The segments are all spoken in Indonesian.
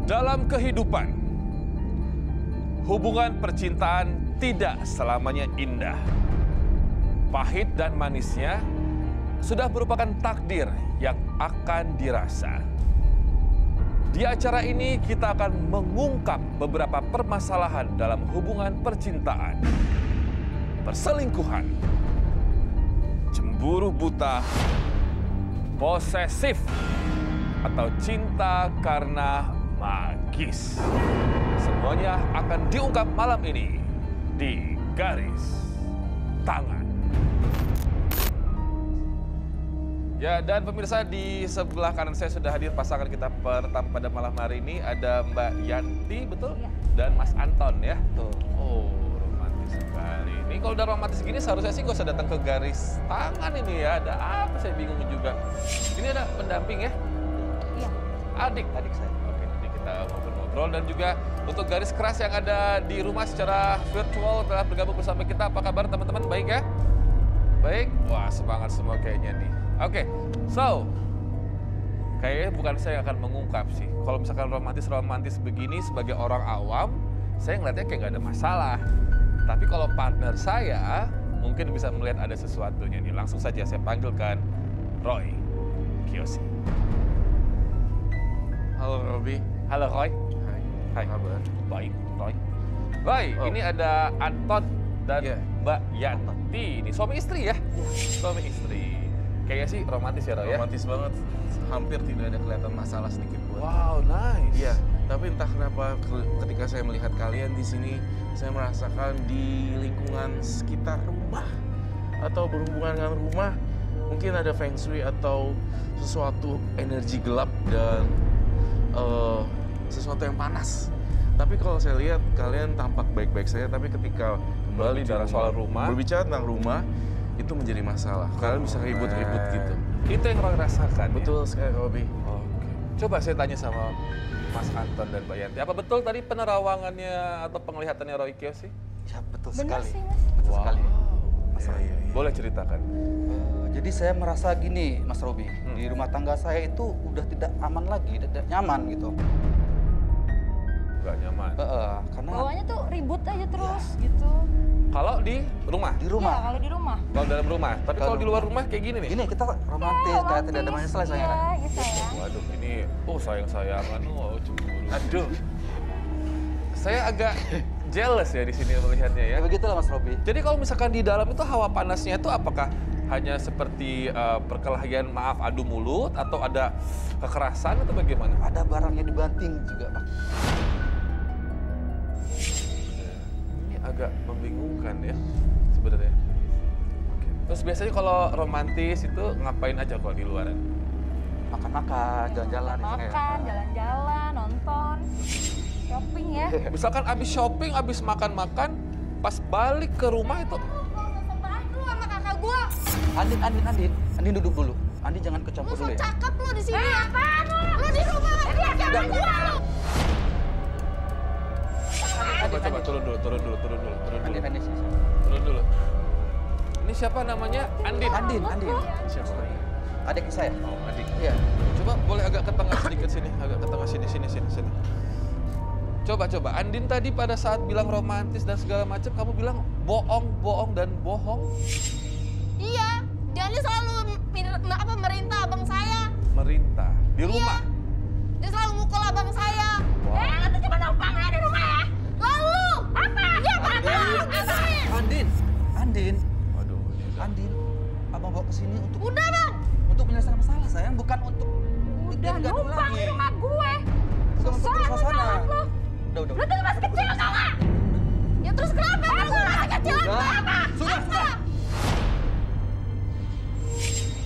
Dalam kehidupan, hubungan percintaan tidak selamanya indah. Pahit dan manisnya sudah merupakan takdir yang akan dirasa. Di acara ini kita akan mengungkap beberapa permasalahan dalam hubungan percintaan. Perselingkuhan, cemburu buta, posesif, atau cinta karena magis. Semuanya akan diungkap malam ini di Garis Tangan. Ya, dan pemirsa, di sebelah kanan saya sudah hadir pasangan kita pertama pada malam hari ini. Ada Mbak Yanti, betul? Ya. Dan Mas Anton, ya? Betul. Oh, romantis sekali. Ini kalau udah romantis gini seharusnya sih gak usah datang ke Garis Tangan ini ya. Ada apa, saya bingung juga. Ini ada pendamping ya? Iya. Adik saya. Oke, nanti kita ngobrol-ngobrol. Dan juga untuk Garis Keras yang ada di rumah secara virtual telah bergabung bersama kita. Apa kabar teman-teman? Baik ya? Baik? Wah, semangat semua kayaknya nih. Oke, so kayaknya bukan saya yang akan mengungkap sih. Kalau misalkan romantis begini sebagai orang awam, saya ngeliatnya kayak nggak ada masalah. Tapi kalau partner saya mungkin bisa melihat ada sesuatunya nih. Langsung saja saya panggilkan Roy Kiyoshi. Halo Robi. Halo Roy. Hai. Kabar? Baik, Roy. Roy, ini ada Anton dan Mbak Yanti. Ini suami istri ya? Suami istri. Kayaknya sih romantis ya, Roy, ya? Romantis banget. Hampir tidak ada kelihatan masalah sedikit pun. Wow, nice. Iya, tapi entah kenapa ketika saya melihat kalian di sini, saya merasakan di lingkungan sekitar rumah atau berhubungan dengan rumah, mungkin ada feng shui atau sesuatu energi gelap dan sesuatu yang panas. Tapi kalau saya lihat kalian tampak baik-baik saja, tapi ketika kembali berbicara soal rumah, berbicara tentang rumah, itu menjadi masalah. Kalian bisa ribut-ribut gitu. Itu yang Roy rasakan. Betul ya? sekali, Robi. Oke. Coba saya tanya sama Mas Anton dan Mbak Yanti. Apa betul tadi penerawangannya atau penglihatannya Roy Kiyoshi? Ya, betul Benar sekali. sih, Mas. Betul Wow. sekali. Iya. Boleh ceritakan. Jadi saya merasa gini, Mas Robi. Di rumah tangga saya itu udah tidak aman lagi, tidak nyaman gitu. Gak nyaman. Karena Bawahnya tuh ribut aja terus gitu. Kalau di rumah? di Iya, rumah. kalau di rumah. Kalau dalam rumah. Tapi kalau di luar rumah kayak gini nih? Gini, kita romantis, kayak tidak ada masalah saya. Iya, iya sayang. Waduh, ini sayang-sayangan. Oh, cemburu. Aduh. Saya agak jealous ya di sini melihatnya ya. Ya begitulah Mas Robi. Jadi kalau misalkan di dalam itu hawa panasnya itu apakah hanya seperti perkelahian maaf adu mulut atau ada kekerasan atau bagaimana? Ada barang yang dibanting juga, Pak. Ini agak membingungkan ya sebenarnya. Oke. Terus biasanya kalau romantis itu ngapain aja kalau di luaran? Makan-makan, jalan-jalan. Makan, jalan-jalan, nonton, shopping ya. Misalkan abis shopping, abis makan-makan, pas balik ke rumah itu Lu sama kakak gua. Andin duduk dulu. Andin jangan kecampur dulu ya. Cakep lu di sini. Apaan lu? Lu di rumah. Jadi acara gua lu. coba turun dulu. Andin sini. Turun dulu. Ini siapa namanya? Andin. Andin. Siapa? Adik saya. Oh, adik. Iya. Coba boleh agak ke tengah sedikit sini, agak ke tengah sini. Coba. Andin tadi pada saat bilang romantis dan segala macam, kamu bilang bohong dan bohong. Iya, dia ini selalu merintah abang saya. Merintah di rumah. Dia selalu mukul abang saya. Wow. Itu cuma numpangnya di rumah ya. Lalu apa? Iya, Andin. Waduh. Andin, abang bawa ke sini untuk Udah bang. menyelesaikan masalah sayang, bukan untuk Udah bikin gaduh numpang lagi. di rumah gue. Bukan untuk Susah suasana. banget lu. Udah. Lu tuh masih kecil tau gak? Ya terus kenapa? Lu masih kecil kenapa? Sudah.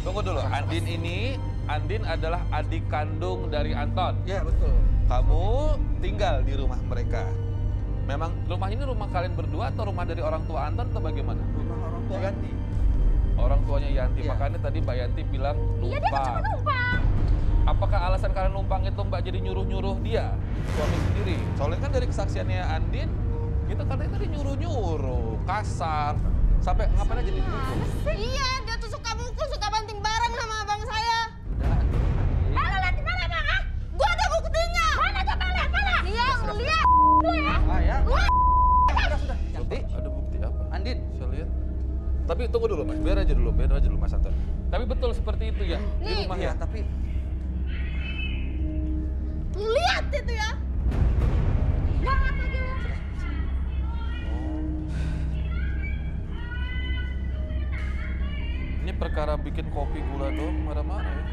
Tunggu dulu, Andin adalah adik kandung dari Anton. Iya, betul. Kamu tinggal di rumah mereka. Memang rumah ini rumah kalian berdua atau rumah dari orang tua Anton atau bagaimana? Rumah orang tua Yanti. Orang tuanya Yanti, Iya. makanya tadi Mbak Yanti bilang Iya dia kan cuma numpang. numpang. Apakah alasan kalian numpang itu Mbak jadi nyuruh-nyuruh dia, suami sendiri? Soalnya kan dari kesaksiannya Andin, kita katanya tadi nyuruh-nyuruh, kasar, sampai ngapain aja nih? Iya, dia tuh suka mukul, suka banting barang sama abang saya. Udah, Lu lihat di mana, Bang? Ah? Gua ada buktinya. Mana coba lihat, mana? Iya, lihat lu ya. Ah ya. Gua Sudah. Yanti, Ada bukti apa? Andin. Saya lihat. Tapi tunggu dulu Mas, biar aja dulu Mas Anton. Tapi betul seperti itu ya, di Nih. rumah Iya, ya? tapi lu lihat itu ya. Banget lagi. Ini perkara bikin kopi gula doang, marah-marah ya.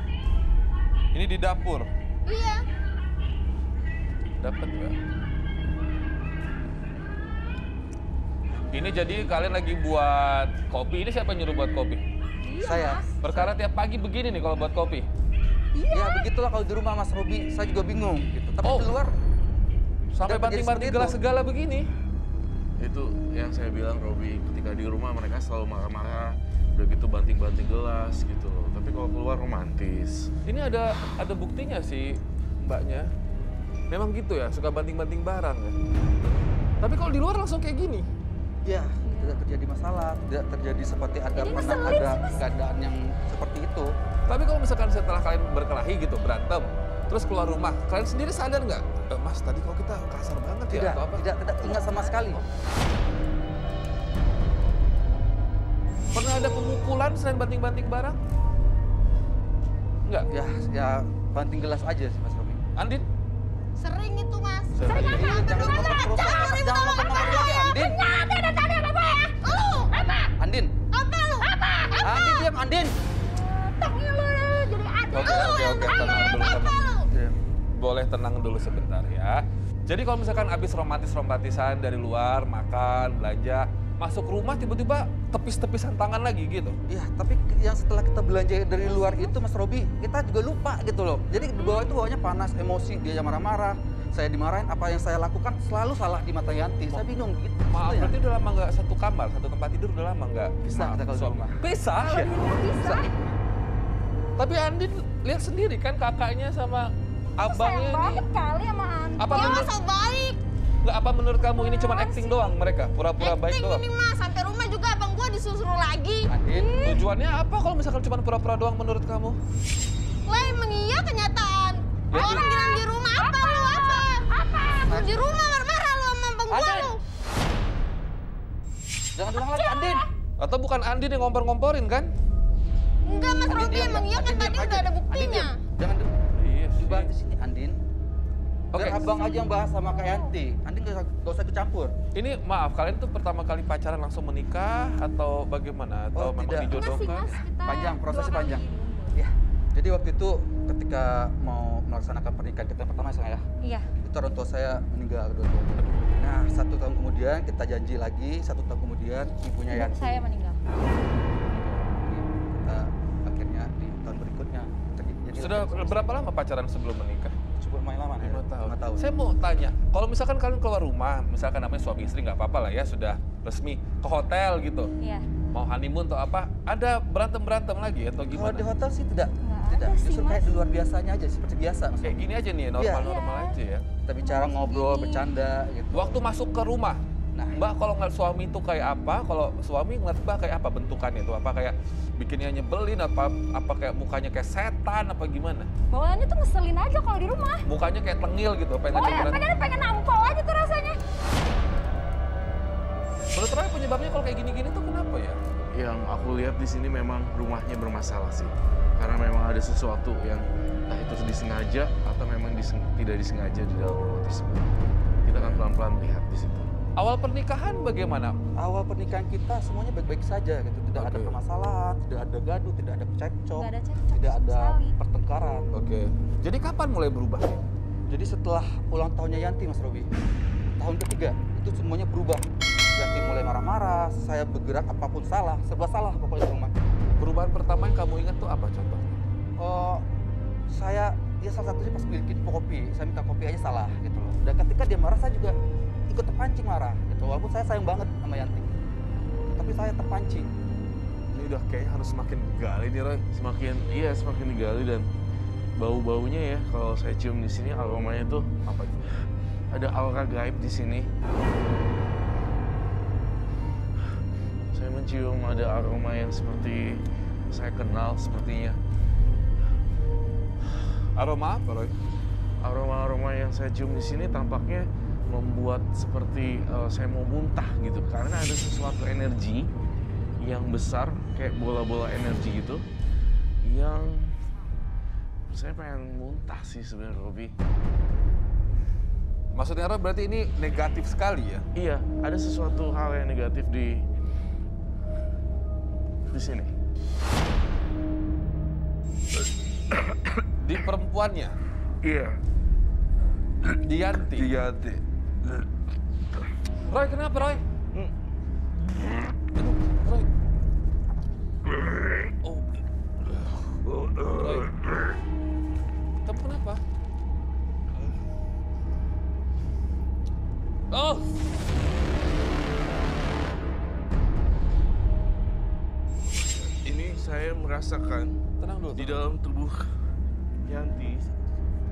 Ini di dapur, Iya. dapat nggak? Ini jadi kalian lagi buat kopi, ini siapa yang nyuruh buat kopi? saya. Perkara tiap pagi begini nih kalau buat kopi. Ya begitulah kalau di rumah Mas Robi, saya juga bingung gitu. Tapi Oh. di luar Sampai Udah terjadi banting-banting seperti gelas itu. segala begini. Itu yang saya bilang, Robi, ketika di rumah mereka selalu marah-marah, udah gitu banting-banting gelas gitu loh. Tapi kalau keluar romantis. Ini ada buktinya sih mbaknya. Memang gitu ya, suka banting-banting barang ya. Tapi kalau di luar langsung kayak gini. ya tidak terjadi masalah, tidak terjadi seperti ada Ini pernah ngeselin ada sih, Mas. keadaan yang seperti itu. Tapi kalau misalkan setelah kalian berkelahi gitu, berantem, terus keluar rumah, kalian sendiri sadar nggak? Mas, tadi kok kita kasar banget ya Tidak, atau apa? tidak ingat sama sekali. Pernah ada pemukulan selain banting-banting barang? Enggak. Ya banting gelas aja sih Mas Robi. Andin? Sering itu, Mas. Sering. Sering apa? Jangan ngomong terus, jangan ngomong lagi Andin. Nyata ada tadi apa ya? Lu apa? Andin, Apa lu? Apa? Andin diam Andin. Tangnya lu jadi ada. Oke, tenang dulu, Apa tenang. lu? Boleh tenang dulu sebentar ya. Jadi kalau misalkan habis romantis-romantisan dari luar, makan, belanja, masuk rumah tiba-tiba tepis-tepisan tangan lagi gitu. Iya, tapi yang setelah kita belanja dari luar itu Mas Robi, kita juga lupa gitu loh. Jadi di bawah itu bawahnya panas, emosi, dia yang marah-marah. Saya dimarahin, apa yang saya lakukan selalu salah di mata Yanti. Saya bingung gitu. Maaf, Gitu ya. berarti udah lama nggak satu kamar, satu tempat tidur udah lama nggak? Pisah Maaf, kita kalau di suami. rumah. Pisah? Iya. Bisa. Tapi Andin lihat sendiri kan kakaknya sama abangnya Sayang banget ini. kali sama Andi. Apa Dia menurut- mah so baik. Nggak, apa menurut kamu ini cuma acting doang mereka? Pura-pura baik Acting doang? ini mah sampai rumah juga abang gua disuruh lagi. Andin, Tujuannya apa kalau misalkan cuma pura-pura doang menurut kamu? Lah emang iya kenyataan. Ya, Orang bilang di rumah apa lu apa? Apa? Lu di rumah marah-marah lu sama abang gua Andin. lu. jangan ulang lagi Andin. Atau bukan Andin yang ngompor-ngomporin kan? Enggak Mas Andin Robi diam, emang iya kan Andin tadi diam udah aja. ada Andin buktinya. diam. Jangan Iya dibahas di sini Andin. Oke. Biar abang aja yang bahas sama Kak Yanti. Andin gak usah kecampur. Ini maaf, kalian tuh pertama kali pacaran langsung menikah atau bagaimana? Atau Oh, memang tidak. Enggak sih dijodohkan? Mas, kita Panjang, prosesnya dua kali. panjang. Ya, jadi waktu itu ketika mau melaksanakan pernikahan kita yang pertama ya, Iya. itu orang tua saya meninggal dua-duanya. Nah, 1 tahun kemudian kita janji lagi, 1 tahun kemudian ibunya Yanti. Saya meninggal. Kita akhirnya di tahun berikutnya jadi Sudah berapa lama pacaran sebelum menikah? cukup lumayan lama 5 tahun. 5 tahun. Saya mau tanya, kalau misalkan kalian keluar rumah, misalkan namanya suami istri nggak apa-apa lah ya, sudah resmi ke hotel gitu, Iya. mau honeymoon atau apa, ada berantem lagi atau Kalau gimana? di hotel sih tidak, Nggak tidak. ada sih, Justru kayak Mas. di luar biasanya aja, seperti biasa. Mas. Kayak gini aja nih, normal-normal Iya. aja ya. Kita bicara, ngobrol, bercanda gitu. Waktu masuk ke rumah, Nah, Mbak kalau ngeliat suami itu kayak apa? Kalau suami ngeliat Mbak kayak apa bentukannya itu? Apa kayak bikinnya nyebelin? Apa kayak mukanya kayak setan? Apa gimana? Bawaannya tuh ngeselin aja kalau di rumah. Mukanya kayak tengil gitu, pengen Oh ngajak ya, berantem. pengen nampol aja tuh rasanya. Menurut Roy penyebabnya kalau kayak gini-gini tuh kenapa ya? Yang aku lihat di sini memang rumahnya bermasalah sih. Karena memang ada sesuatu yang entah itu disengaja atau memang tidak disengaja di dalam rumah tersebut. Kita akan pelan-pelan lihat di situ. Awal pernikahan bagaimana? awal pernikahan kita semuanya baik-baik saja gitu. Tidak ada Oke. permasalahan, tidak ada gaduh, tidak ada cekcok, Nggak ada cekcok tidak sama ada sekali. pertengkaran. Oke. Jadi kapan mulai berubah? Jadi setelah ulang tahunnya Yanti, Mas Robi, tahun ketiga, itu semuanya berubah. Yanti mulai marah-marah, saya bergerak apapun salah, serba salah pokoknya di rumah. Perubahan pertama yang kamu ingat tuh apa contohnya? Oh, saya, dia salah satunya pas bikin kopi, saya minta kopi aja salah gitu loh. Dan ketika dia marah, saya juga ikut terpancing marah gitu. Walaupun saya sayang banget sama Yanti, tapi saya terpancing. Ini udah kayak harus semakin gali nih Roy. Semakin digali dan bau-baunya ya, kalau saya cium di sini aromanya tuh Apa itu? ada aura gaib di sini. Saya mencium ada aroma yang seperti saya kenal sepertinya. Aroma apa, Roy? Aroma-aroma yang saya cium di sini tampaknya membuat seperti saya mau muntah gitu, karena ada sesuatu energi yang besar kayak bola-bola energi gitu yang saya pengen muntah sih sebenarnya, Robi. Maksudnya Roy berarti ini negatif sekali ya? Iya, ada sesuatu hal yang negatif di sini. Di perempuannya? Iya. Di Yanti? Roy, kenapa Roy? Aduh, Roy. Oh. Roy. Kamu kenapa? Oh. Ini saya merasakan Tenang dulu. di dalam tubuh Yanti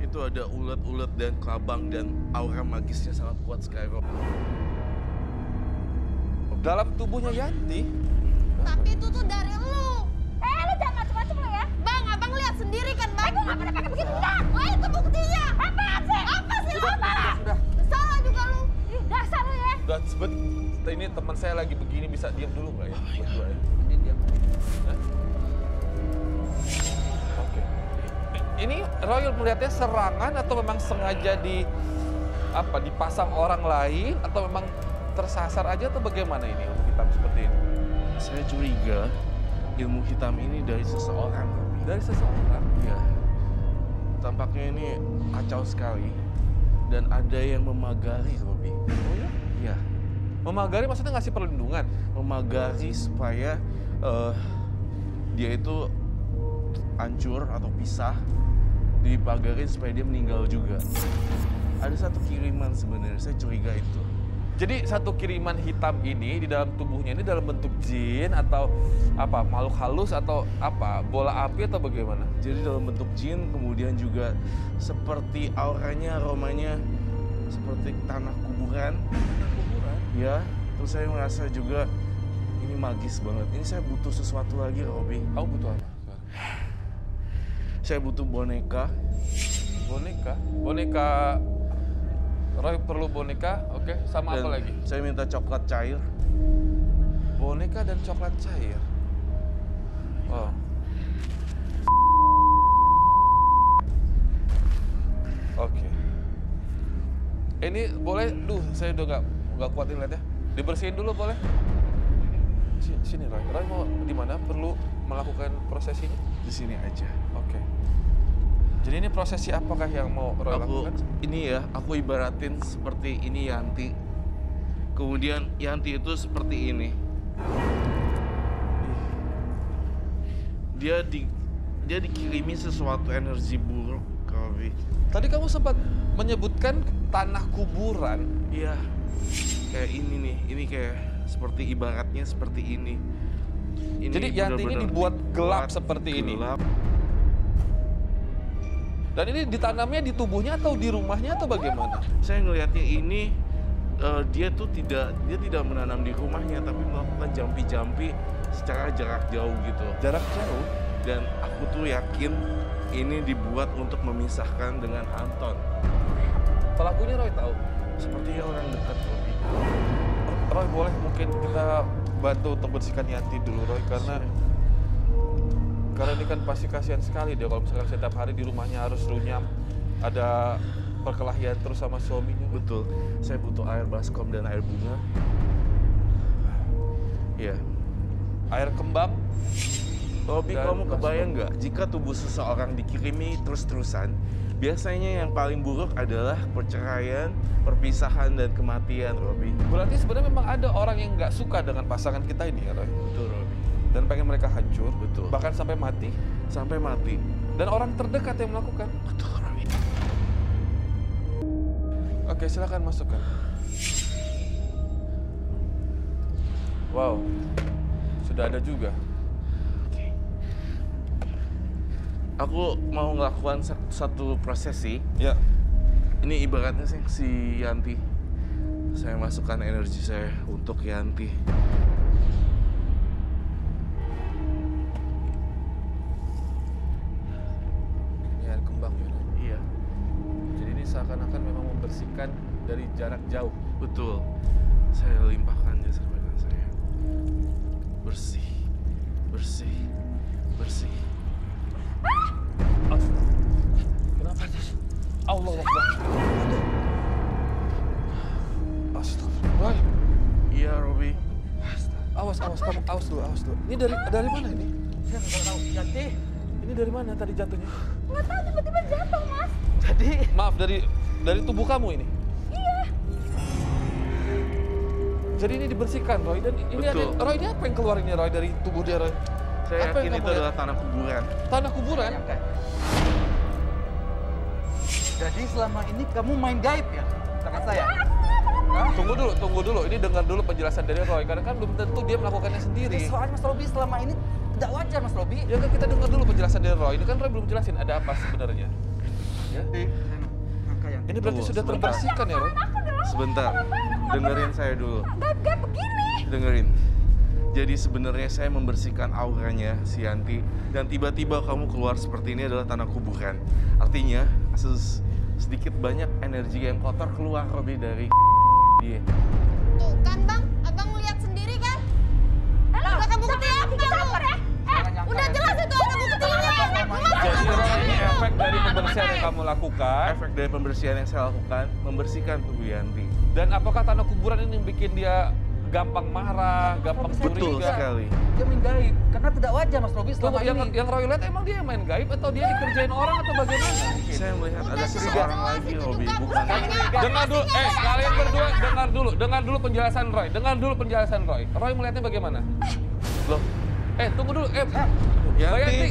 itu ada ulet-ulet dan kelabang dan aura magisnya sangat kuat sekali, Rob. Dalam tubuhnya Yanti? Tapi itu tuh dari lu. Lu jangan macem-macem lu ya. Bang, abang lihat sendiri kan, Bang. Gue gak pernah pakai begitu, enggak. Oh, itu buktinya. Apaan sih? Apa sih lu? Apa? Sudah. Salah juga lu. Ih, dasar lu ya. Udah sebet. Ini teman saya lagi begini, bisa diam dulu nggak ya? Berdua ya? Ini dia. Hah? Oke. Ini Royal melihatnya serangan atau memang sengaja dipasang orang lain atau memang tersasar aja atau bagaimana ini ilmu hitam seperti ini? Saya curiga ilmu hitam ini dari seseorang, Robi. Dari seseorang? Iya. Tampaknya ini kacau sekali dan ada yang memagari, Robi. Oh ya? Iya. Memagari maksudnya ngasih perlindungan? Memagari supaya dia itu hancur atau pisah, dipagarin supaya dia meninggal juga. Ada satu kiriman sebenarnya, saya curiga itu. Jadi satu kiriman hitam ini di dalam tubuhnya ini dalam bentuk jin atau apa, makhluk halus atau apa, bola api atau bagaimana? Jadi dalam bentuk jin, kemudian juga seperti auranya, aromanya seperti tanah kuburan. Kuburan? Ya, terus saya merasa juga ini magis banget. Ini saya butuh sesuatu lagi, Robi. Kamu butuh apa? Saya butuh boneka. Boneka? Boneka... Roy perlu boneka, oke. Sama Dan apa lagi? saya minta coklat cair. Boneka dan coklat cair. Oh. Oke. Ini boleh, saya udah nggak kuatin lihatnya. Dibersihin dulu boleh? Sini Roy. Roy mau di mana? Perlu melakukan prosesinya? Di sini aja. Oke. Jadi ini prosesi apakah yang mau Roy lakukan? Aku ibaratin seperti ini Yanti. Kemudian Yanti itu seperti ini. Dia dikirimi sesuatu energi buruk, Robi. Tadi kamu sempat menyebutkan tanah kuburan. Iya. Kayak ini nih. Ini kayak seperti ibaratnya seperti ini. Jadi Yanti ini benar-benar dibuat gelap dibuat seperti ini. gelap. Dan ini ditanamnya di tubuhnya atau di rumahnya atau bagaimana? Saya ngelihatnya ini dia tidak menanam di rumahnya, tapi melakukan jampi-jampi secara jarak jauh gitu. Jarak jauh? Dan aku tuh yakin ini dibuat untuk memisahkan dengan Anton. Pelakunya Roy tahu? Sepertinya orang dekat, Robi. Roy boleh mungkin kita bantu untuk bersihkan Yanti dulu Roy, karena ini kan pasti kasihan sekali dia kalau misalkan setiap hari di rumahnya harus runyam, ada perkelahian terus sama suaminya. Betul. Saya butuh air baskom dan air bunga. Iya. Air kembang. Robi, Dan kamu kebayang nggak jika tubuh seseorang dikirimi terus-terusan, biasanya yang paling buruk adalah perceraian, perpisahan, dan kematian, Robi. Berarti sebenarnya memang ada orang yang nggak suka dengan pasangan kita ini ya Roy? Betul, Robi. Dan pengen mereka hancur, Betul. bahkan sampai mati. Sampai mati. Dan orang terdekat yang melakukan. Betul, Robi. Oke, silakan masukkan. Wow, sudah ada juga. Aku mau ngelakukan satu prosesi. Ya. Ini ibaratnya sih si Yanti. Saya masukkan energi saya untuk Yanti. Ini air kembang ya. Iya, Jadi ini seakan-akan memang membersihkan dari jarak jauh. betul. Saya limpahkan jasa kebaikan saya. Bersih, bersih, bersih. Kenapa sih? Allah Akbar. Astagfirullah. Iya, Robi. Awas, kamu awas dulu. Ini dari mana ini? Saya nggak tahu. Yanti, Ini dari mana tadi jatuhnya? Nggak tahu tiba-tiba jatuh, Mas. jadi Maaf, dari tubuh kamu ini. Iya. Jadi ini dibersihkan, Roy. Dan ini ada, Betul. Roy, ini apa yang keluar ini, Roy, dari tubuh dia, Roy? Saya Apa yakin yang itu kamu adalah tanah kuburan. Tanah kuburan? nyangka. Jadi selama ini kamu main gaib ya sama saya? Hah? Tunggu dulu. Ini dengar dulu penjelasan dari Roy. Karena kan belum tentu dia melakukannya sendiri. Soalnya Mas Robi selama ini tidak wajar, Mas Robi. Ya kan kita dengar dulu penjelasan dari Roy. Ini kan Roy belum jelasin ada apa sebenarnya. Ya. Angka yang Ini berarti Tunggu, sudah sebentar. terbersihkan ya, Roy? Sebentar, dengerin saya dulu. Gaib-gaib begini. Dengerin. Jadi sebenarnya saya membersihkan auranya si Yanti dan tiba-tiba kamu keluar seperti ini adalah tanah kuburan. Artinya sedikit banyak energi yang kotor keluar Robi dari dia. Tuh kan, Bang. Abang lihat sendiri kan? Udah kebukti apa lu? Udah jelas itu ada buktinya. Jadi Roy, ini efek dari pembersihan yang kamu lakukan. Efek dari pembersihan yang saya lakukan membersihkan tubuh Yanti. Dan apakah tanah kuburan ini yang bikin dia gampang marah, gampang Betul curiga? sekali. dia main gaib karena tidak wajar, Mas Robi selama Tunggu, ini. yang Roy lihat emang dia yang main gaib atau dia dikerjain orang atau bagaimana? Saya melihat ada Udah seseorang jelas lagi itu Robi, juga bukan buktinya. Dengar dulu, kalian berdua dengar dulu penjelasan Roy. Dengar dulu penjelasan Roy. Roy melihatnya bagaimana? loh. Tunggu dulu, Mbak Yanti. Yanti.